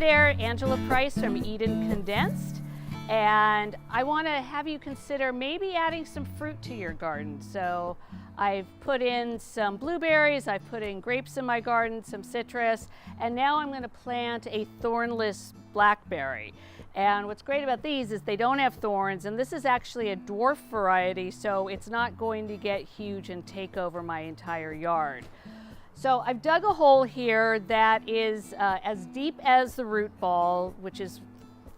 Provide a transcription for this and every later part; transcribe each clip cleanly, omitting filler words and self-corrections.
there, Angela Price from Eden Condensed, and I want to have you consider maybe adding some fruit to your garden. So I've put in some blueberries, I've put in grapes in my garden, some citrus, and now I'm going to plant a thornless blackberry. And what's great about these is they don't have thorns, and this is actually a dwarf variety, so it's not going to get huge and take over my entire yard. So I've dug a hole here that is as deep as the root ball, which is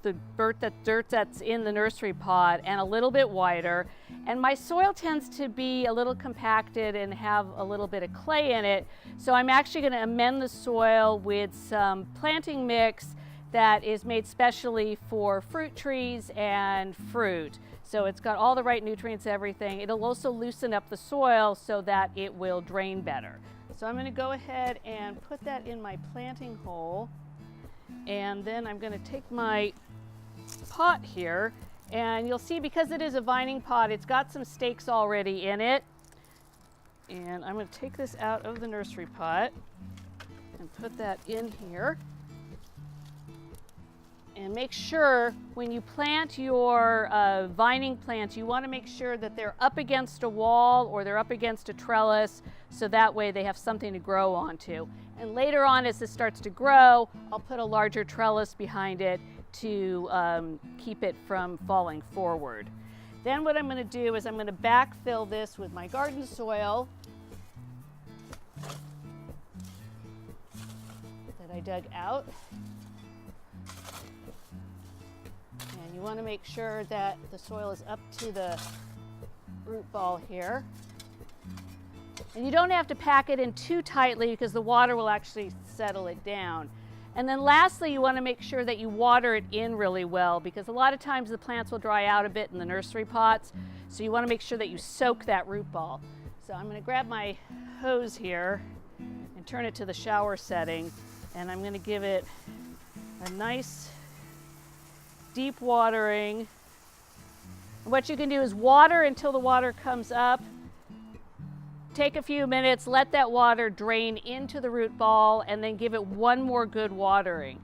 the dirt that's in the nursery pot, and a little bit wider. And my soil tends to be a little compacted and have a little bit of clay in it. So I'm actually going to amend the soil with some planting mix that is made specially for fruit trees and fruit. So it's got all the right nutrients, everything. It'll also loosen up the soil so that it will drain better. So I'm going to go ahead and put that in my planting hole, and then I'm going to take my pot here, and you'll see because it is a vining pot, it's got some stakes already in it. And I'm going to take this out of the nursery pot and put that in here. And make sure when you plant your vining plants, you want to make sure that they're up against a wall or they're up against a trellis, so that way they have something to grow onto. And later on, as this starts to grow, I'll put a larger trellis behind it to keep it from falling forward. Then what I'm going to do is I'm going to backfill this with my garden soil that I dug out. And you want to make sure that the soil is up to the root ball here. And you don't have to pack it in too tightly because the water will actually settle it down. And then lastly, you want to make sure that you water it in really well, because a lot of times the plants will dry out a bit in the nursery pots. So you want to make sure that you soak that root ball. So I'm going to grab my hose here and turn it to the shower setting, and I'm going to give it a nice deep watering. And what you can do is water until the water comes up. Take a few minutes, let that water drain into the root ball, and then give it one more good watering.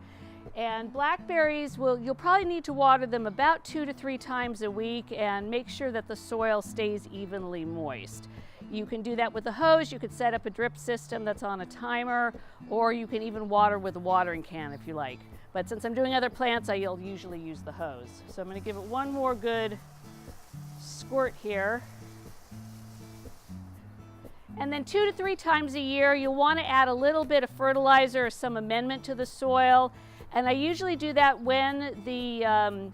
And blackberries, you'll probably need to water them about 2 to 3 times a week, and make sure that the soil stays evenly moist. You can do that with the hose. You could set up a drip system that's on a timer, or you can even water with a watering can if you like. But since I'm doing other plants, I'll usually use the hose. So I'm going to give it one more good squirt here. And then 2 to 3 times a year, you'll want to add a little bit of fertilizer or some amendment to the soil. And I usually do that when the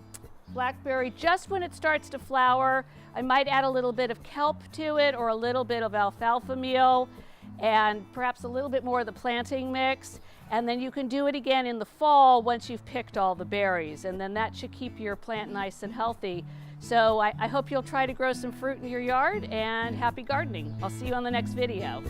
blackberry, just when it starts to flower. I might add a little bit of kelp to it, or a little bit of alfalfa meal, and perhaps a little bit more of the planting mix. And then you can do it again in the fall once you've picked all the berries, and then that should keep your plant nice and healthy. So I hope you'll try to grow some fruit in your yard, and happy gardening. I'll see you on the next video.